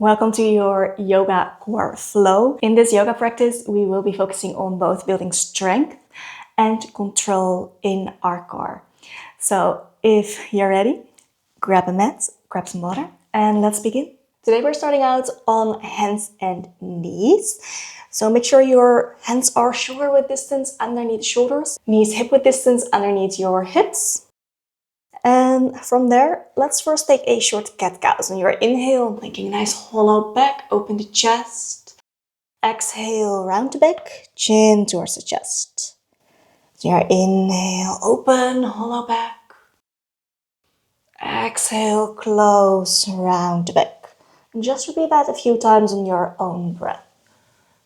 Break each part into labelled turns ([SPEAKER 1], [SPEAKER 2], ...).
[SPEAKER 1] Welcome to your yoga core flow. In this yoga practice, we will be focusing on both building strength and control in our core. So if you're ready, grab a mat, grab some water, and let's begin. Today we're starting out on hands and knees. So make sure your hands are shoulder width distance underneath shoulders, knees hip width distance underneath your hips. And from there, let's first take a short cat-cow. So on your inhale, making a nice hollow back, open the chest. Exhale, round the back, chin towards the chest. So your inhale, open, hollow back. Exhale, close, round the back. And just repeat that a few times on your own breath.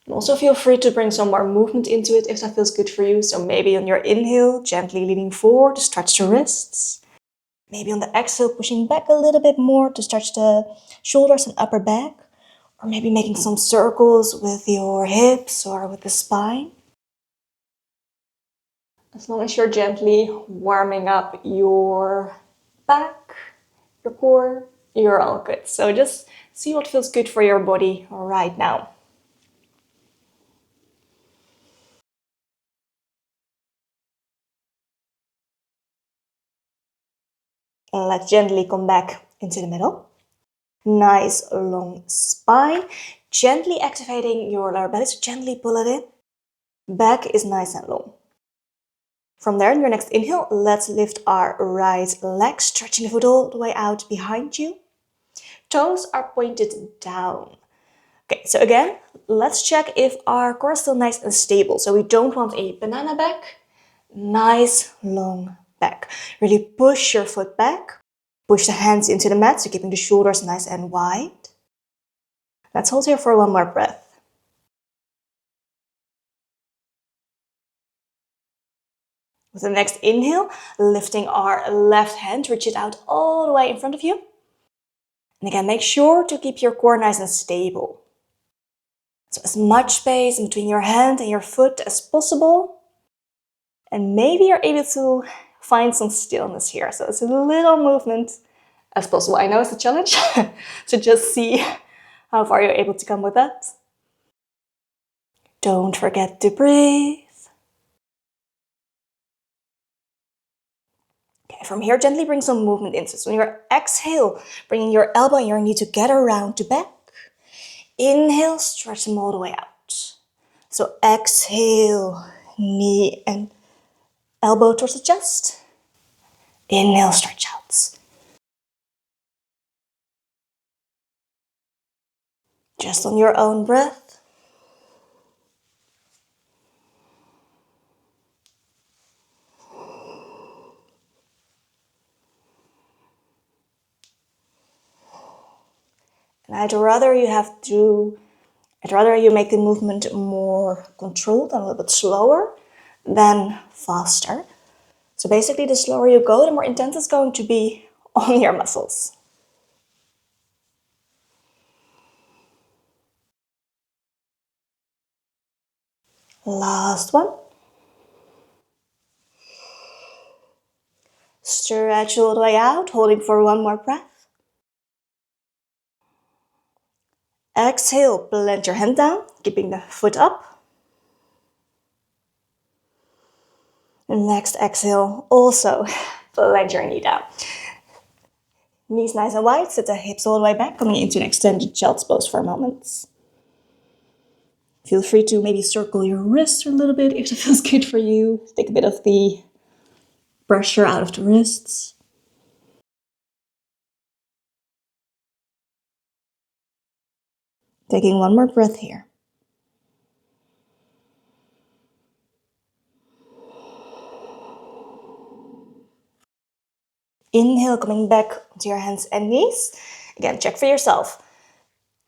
[SPEAKER 1] And also feel free to bring some more movement into it if that feels good for you. So maybe on your inhale, gently leaning forward to stretch the wrists. Maybe on the exhale, pushing back a little bit more to stretch the shoulders and upper back. Or maybe making some circles with your hips or with the spine. As long as you're gently warming up your back, your core, you're all good. So just see what feels good for your body right now. Let's gently come back into the middle. Nice long spine. Gently activating your lower belly, so gently pull it in. Back is nice and long. From there, in your next inhale, let's lift our right leg, stretching the foot all the way out behind you. Toes are pointed down. Okay, so again, let's check if our core is still nice and stable. So we don't want a banana back. Nice long back. Really push your foot back. Push the hands into the mat, so keeping the shoulders nice and wide. Let's hold here for one more breath. With the next inhale, lifting our left hand, reach it out all the way in front of you. And again, make sure to keep your core nice and stable. So as much space in between your hand and your foot as possible. And maybe you're able to find some stillness here. So it's a little movement as possible. I know it's a challenge, so just see how far you're able to come with that. Don't forget to breathe. Okay, from here, gently bring some movement into. So on your exhale, bringing your elbow and your knee together, round to back. Inhale, stretch them all the way out. So exhale, knee and elbow towards the chest. Inhale, stretch out. Just on your own breath. And I'd rather you make the movement more controlled and a little bit slower than faster. So basically, the slower you go, the more intense it's going to be on your muscles. Last one. Stretch all the way out, holding for one more breath. Exhale, plant your hand down, keeping the foot up. Next exhale, also plant your knee down. Knees nice and wide, sit the hips all the way back, coming into an extended child's pose for a moment. Feel free to maybe circle your wrists a little bit if it feels good for you. Take a bit of the pressure out of the wrists. Taking one more breath here. Inhale, coming back onto your hands and knees. Again, check for yourself.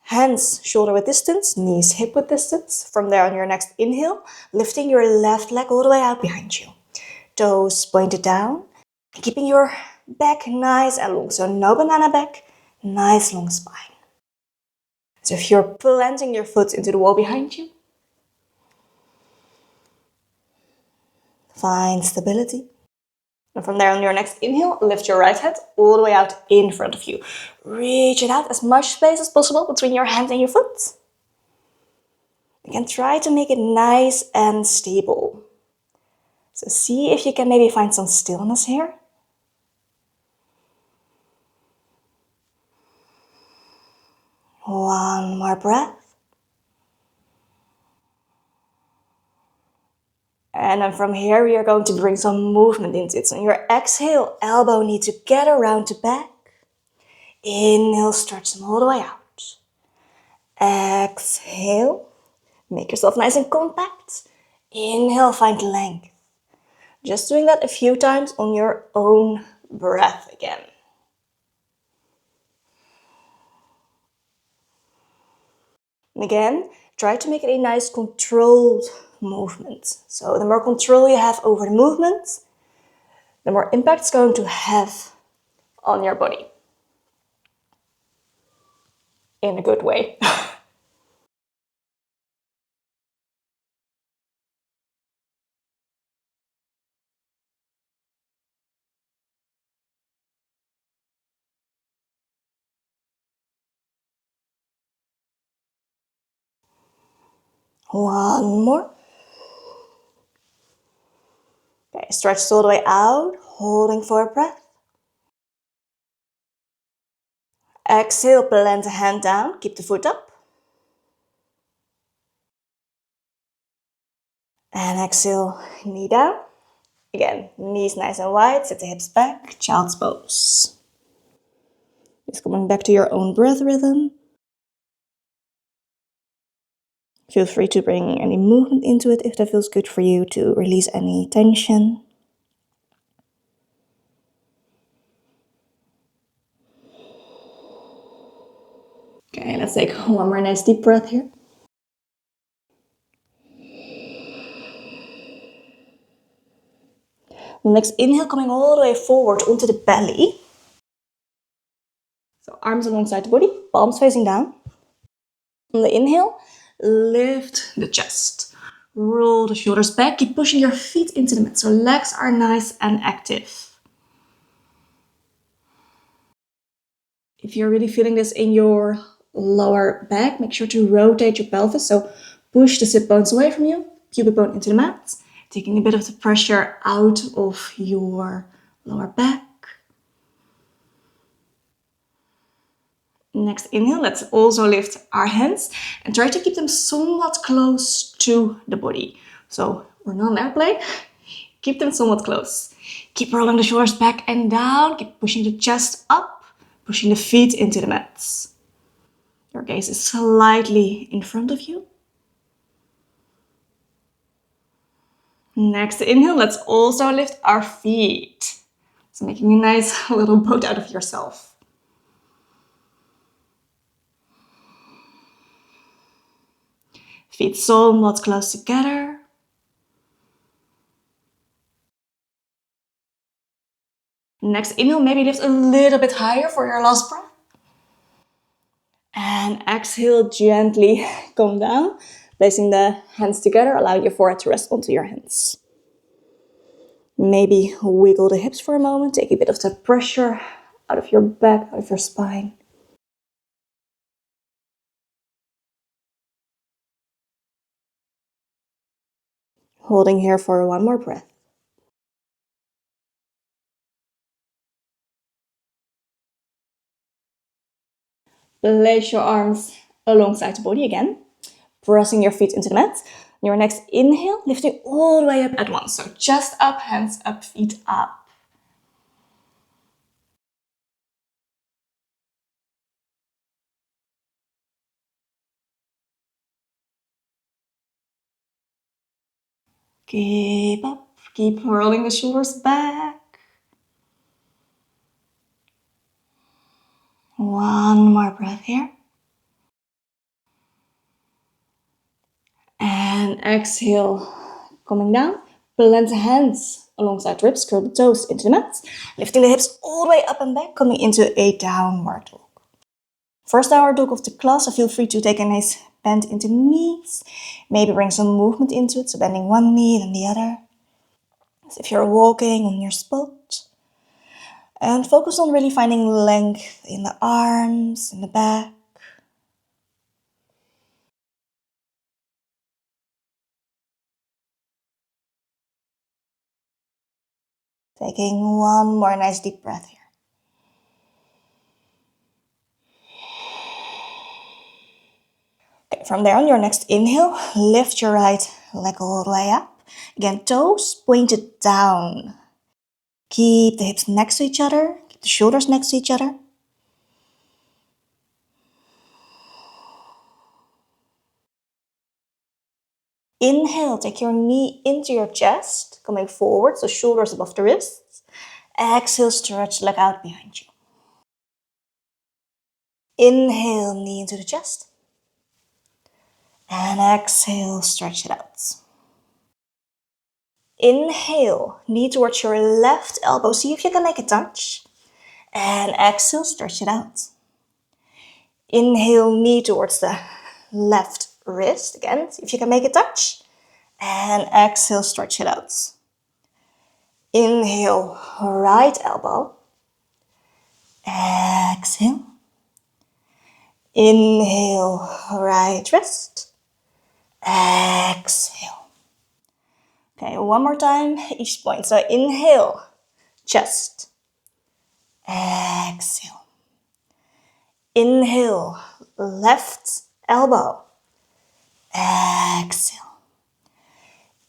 [SPEAKER 1] Hands shoulder width distance, knees hip width distance. From there, on your next inhale, lifting your left leg all the way out behind you. Toes pointed down. Keeping your back nice and long. So no banana back, nice long spine. So if you're planting your foot into the wall behind you, find stability. And from there, on your next inhale, lift your right hand all the way out in front of you. Reach it out, as much space as possible between your hand and your foot. Again, try to make it nice and stable. So see if you can maybe find some stillness here. One more breath. And then from here, we are going to bring some movement into it. So on your exhale, elbow knee together, round to back. Inhale, stretch them all the way out. Exhale, make yourself nice and compact. Inhale, find length. Just doing that a few times on your own breath again. And again, try to make it a nice controlled movement. So the more control you have over the movement, the more impact it's going to have on your body. In a good way. One more. Okay, stretch all the way out, holding for a breath. Exhale, plant the hand down, keep the foot up. And exhale, knee down. Again, knees nice and wide, sit the hips back, child's pose. Just coming back to your own breath rhythm. Feel free to bring any movement into it if that feels good for you, to release any tension. Okay, let's take one more nice deep breath here. Next inhale, coming all the way forward onto the belly. So arms alongside the body, palms facing down. On the inhale, lift the chest. Roll the shoulders back, keep pushing your feet into the mat so legs are nice and active. If you're really feeling this in your lower back, make sure to rotate your pelvis. So push the sit bones away from you, pubic bone into the mat, taking a bit of the pressure out of your lower back. Next inhale, let's also lift our hands and try to keep them somewhat close to the body. So we're not an airplane, keep them somewhat close. Keep rolling the shoulders back and down, keep pushing the chest up, pushing the feet into the mats. Your gaze is slightly in front of you. Next inhale, let's also lift our feet. So making a nice little boat out of yourself. Feet somewhat close together. Next inhale, maybe lift a little bit higher for your last breath. And exhale, gently come down, placing the hands together, allowing your forehead to rest onto your hands. Maybe wiggle the hips for a moment, take a bit of the pressure out of your back, out of your spine. Holding here for one more breath. Place your arms alongside the body again, pressing your feet into the mat. Your next inhale, lifting all the way up at once. So chest up, hands up, feet up. Keep up, keep rolling the shoulders back. One more breath here. And exhale, coming down. Plant the hands alongside ribs, curl the toes into the mat. Lifting the hips all the way up and back, coming into a downward dog. First downward dog of the class, so feel free to take a nice bend into the knees. Maybe bring some movement into it, so bending one knee then the other. as if you're walking on your spot. And focus on really finding length in the arms, in the back. Taking one more nice deep breath here. Okay, from there on your next inhale, lift your right leg all the way up. Again, toes pointed down. Keep the hips next to each other. Keep the shoulders next to each other. Inhale, take your knee into your chest, coming forward, so shoulders above the wrists. Exhale, stretch the leg out behind you. Inhale, knee into the chest. And exhale, stretch it out. Inhale, knee towards your left elbow. See if you can make a touch. And exhale, stretch it out. Inhale, knee towards the left wrist. Again, see if you can make a touch. And exhale, stretch it out. Inhale, right elbow. Exhale. Inhale, right wrist. Exhale. Okay, one more time, each point. So inhale, chest. Exhale. Inhale, left elbow. Exhale.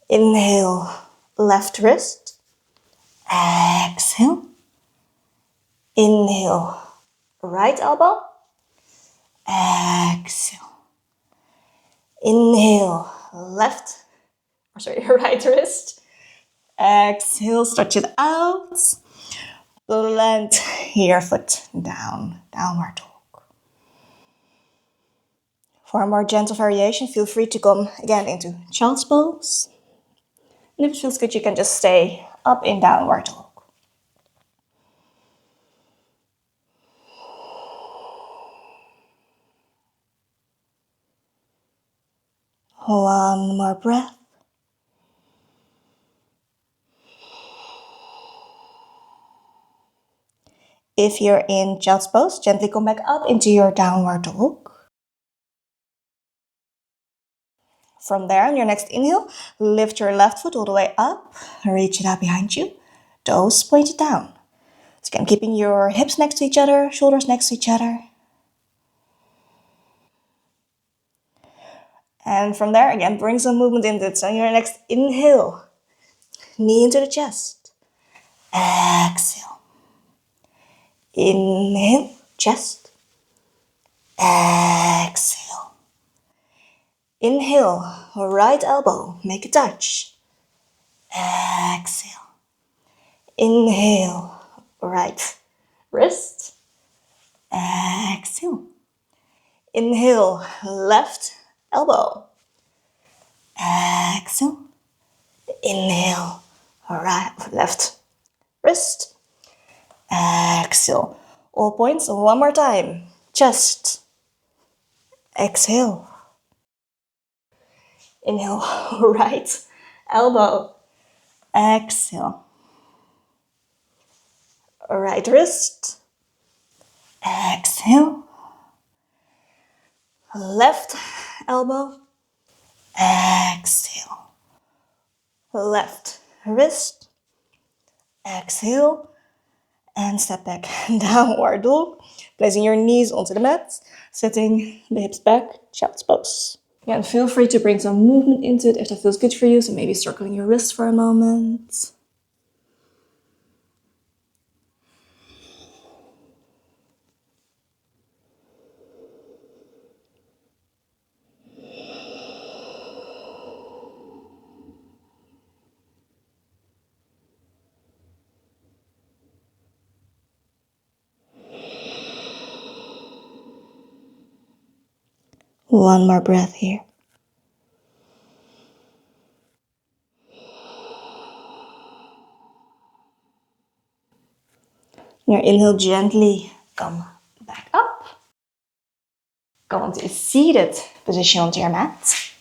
[SPEAKER 1] Inhale, left wrist. Exhale. Inhale, right elbow. Exhale. Inhale, right wrist. Exhale, stretch it out. Plant your foot down, downward dog. For a more gentle variation, feel free to come again into child's pose. And if it feels good, you can just stay up in downward dog. One more breath. If you're in child's pose, gently come back up into your downward dog. From there, on your next inhale, lift your left foot all the way up, reach it out behind you, toes pointed down. So again, keeping your hips next to each other, shoulders next to each other. And from there, again, bring some movement into it. So on your next inhale, knee into the chest. Exhale. Inhale, chest. Exhale. Inhale, right elbow, make a touch. Exhale. Inhale, right wrist. Exhale. Inhale, left elbow. Exhale. Inhale, right, left wrist. Exhale. All points, one more time. Chest. Exhale. Inhale, right elbow. Exhale. Right wrist. Exhale. Left elbow. Exhale. Left wrist. Exhale. And step back, downward dog. Placing your knees onto the mat. Setting the hips back, child's pose. Again, feel free to bring some movement into it if that feels good for you. So maybe circling your wrists for a moment. One more breath here. Your inhale, gently come back up. Come onto a seated position onto your mat.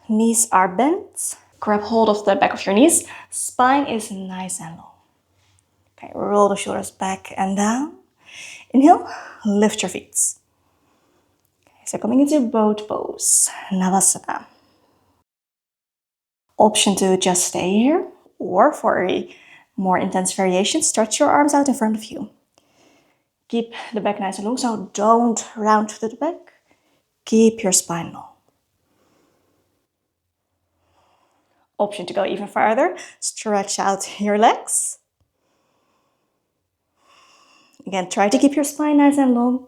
[SPEAKER 1] Knees are bent. grab hold of the back of your knees. Spine is nice and long. Okay, roll the shoulders back and down. Inhale, lift your feet. Okay, so coming into boat pose, Navasana. Option to just stay here, or for a more intense variation, stretch your arms out in front of you. Keep the back nice and long, so don't round to the back. Keep your spine long. Option to go even farther, stretch out your legs. Again, try to keep your spine nice and long.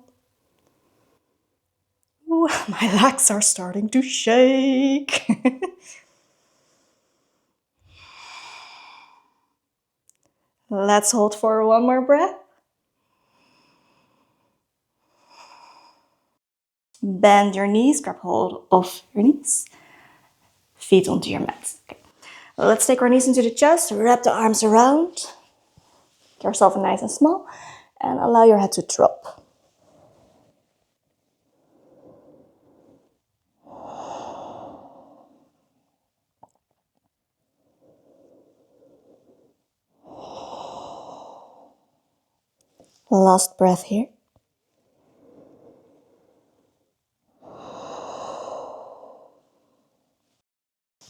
[SPEAKER 1] Ooh, my legs are starting to shake. Let's hold for one more breath. Bend your knees, grab hold of your knees. Feet onto your mat. Okay. Let's take our knees into the chest, wrap the arms around. Get yourself nice and small, and allow your head to drop. Last breath here.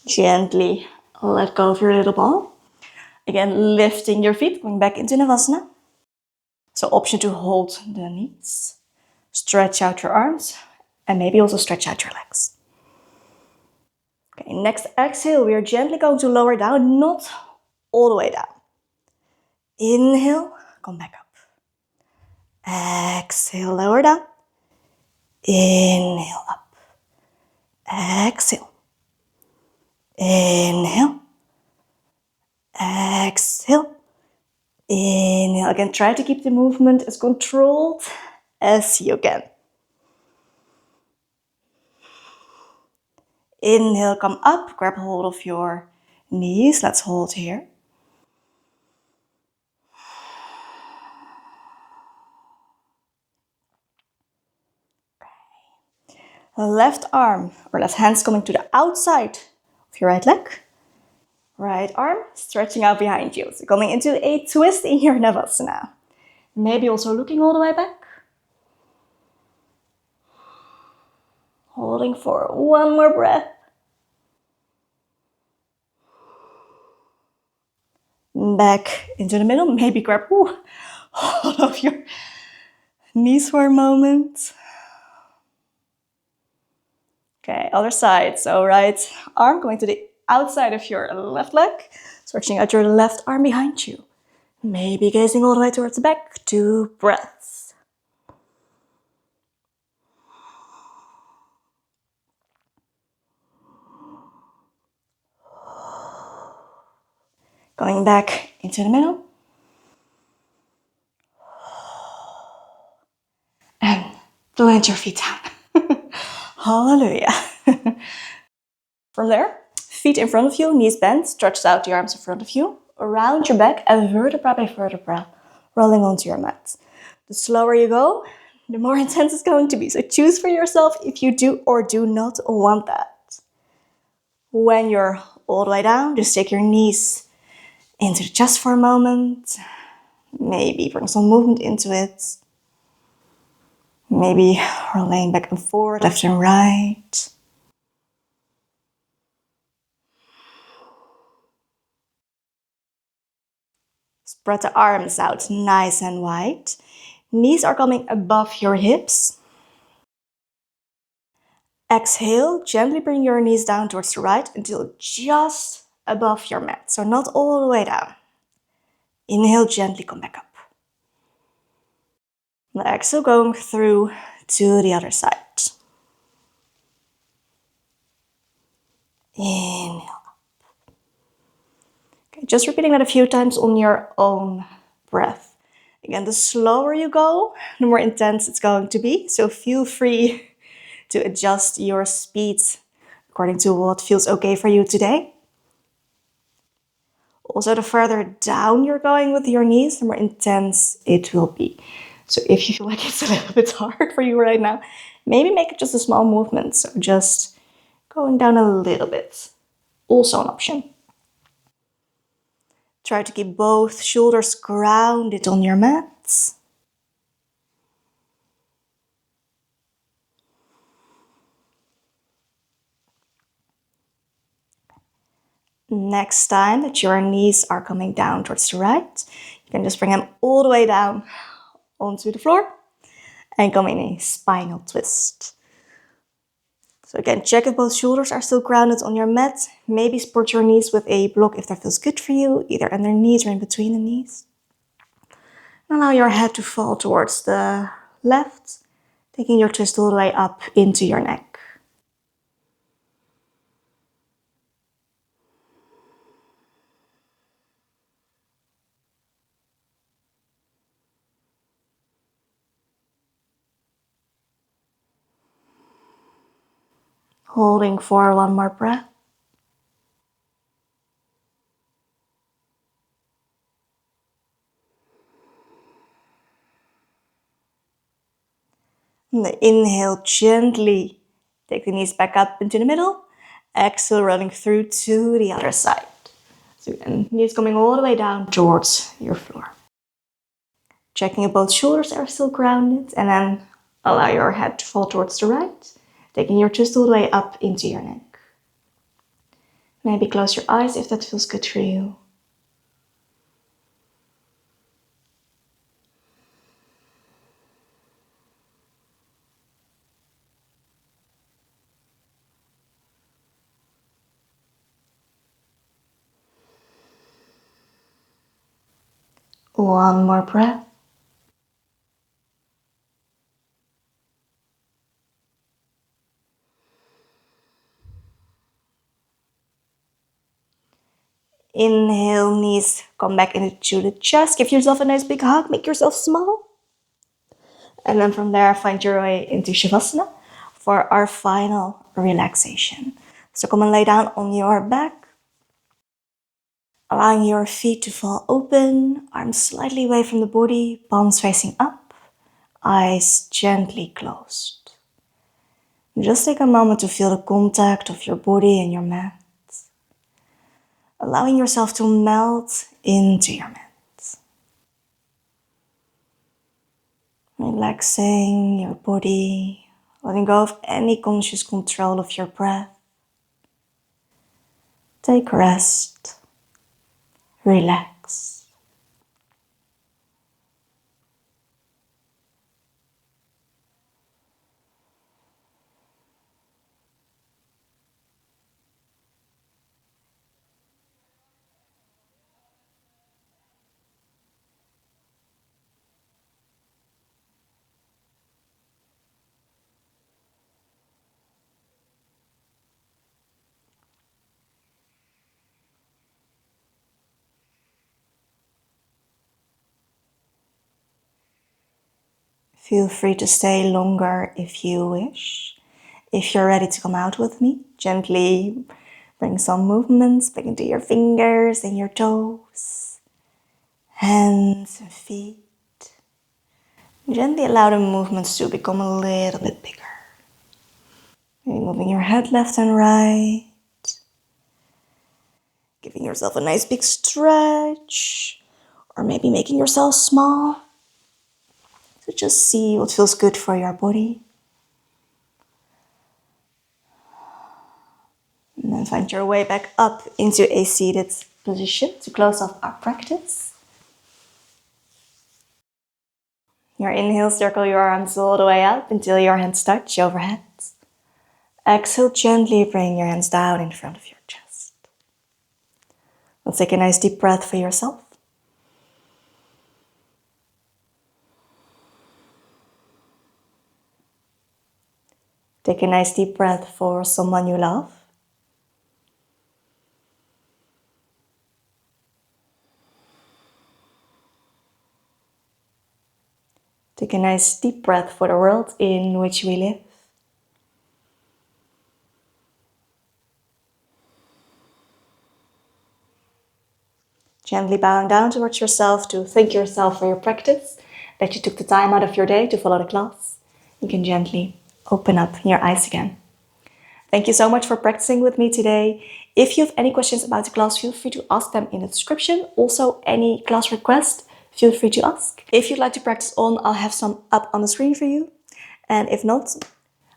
[SPEAKER 1] Gently let go of your little ball. Again, lifting your feet, going back into Navasana. So option to hold the knees. Stretch out your arms, and maybe also stretch out your legs. Okay, next exhale, we are gently going to lower down, not all the way down. Inhale, come back up. Exhale, lower down. Inhale, up. Exhale. Inhale. Exhale. Inhale. Again, try to keep the movement as controlled as you can. Inhale, come up, grab hold of your knees. Let's hold here. Left arm or left hand's coming to the outside of your right leg. Right arm stretching out behind you. So coming into a twist in your Navasana. Maybe also looking all the way back. Holding for one more breath. Back into the middle. Maybe grab hold of your knees for a moment. Okay, other side. So right arm going to the outside of your left leg. Stretching out your left arm behind you. Maybe gazing all the way towards the back. 2 breaths. Going back into the middle. And plant your feet down. Hallelujah. From there, feet in front of you, knees bent, stretch out the arms in front of you, around your back, and vertebra by vertebra, rolling onto your mat. The slower you go, the more intense it's going to be. So choose for yourself if you do or do not want that. When you're all the way down, just take your knees into the chest for a moment. Maybe bring some movement into it. Maybe rolling back and forward, left and right. Spread the arms out nice and wide. Knees are coming above your hips. Exhale, gently bring your knees down towards the right until just above your mat. So not all the way down. Inhale, gently come back up. Now exhale, going through to the other side. Inhale. Okay, just repeating that a few times on your own breath. Again, the slower you go, the more intense it's going to be. So feel free to adjust your speed according to what feels okay for you today. Also, the further down you're going with your knees, the more intense it will be. So if you feel like it's a little bit hard for you right now, maybe make it just a small movement. So just going down a little bit. also an option. Try to keep both shoulders grounded on your mat. Next time that your knees are coming down towards the right, you can just bring them all the way down onto the floor and come in a spinal twist. So again, check if both shoulders are still grounded on your mat. Maybe support your knees with a block if that feels good for you, either underneath or in between the knees. And allow your head to fall towards the left, taking your twist all the way up into your neck. Holding for one more breath. And the inhale, gently take the knees back up into the middle. Exhale, rolling through to the other side. So again, knees coming all the way down towards your floor. Checking if both shoulders are still grounded, and then allow your head to fall towards the right, taking your twist all the way up into your neck. Maybe close your eyes if that feels good for you. One more breath. Inhale, knees come back into the chest. Give yourself a nice big hug. Make yourself small. And then from there, find your way into Shavasana for our final relaxation. So come and lay down on your back. Allowing your feet to fall open. Arms slightly away from the body. Palms facing up. Eyes gently closed. Just take a moment to feel the contact of your body and your mat. Allowing yourself to melt into your mat. Relaxing your body, letting go of any conscious control of your breath. Take rest, relax. Feel free to stay longer if you wish. If you're ready to come out with me, gently bring some movements back into your fingers and your toes, hands and feet. Gently allow the movements to become a little bit bigger. Maybe moving your head left and right. Giving yourself a nice big stretch. Or maybe making yourself small. So just see what feels good for your body. And then find your way back up into a seated position to close off our practice. Your inhale, circle your arms all the way up until your hands touch overhead. Exhale, gently bring your hands down in front of your chest. Let's take a nice deep breath for yourself. Take a nice deep breath for someone you love. Take a nice deep breath for the world in which we live. Gently bowing down towards yourself to thank yourself for your practice, that you took the time out of your day to follow the class. You can gently open up your eyes again. Thank you so much for practicing with me today. If you have any questions about the class, feel free to ask them in the description. Also, any class request, feel free to ask. If you'd like to practice on, I'll have some up on the screen for you. And if not,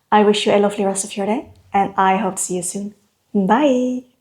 [SPEAKER 1] I wish you a lovely rest of your day, and I hope to see you soon. Bye!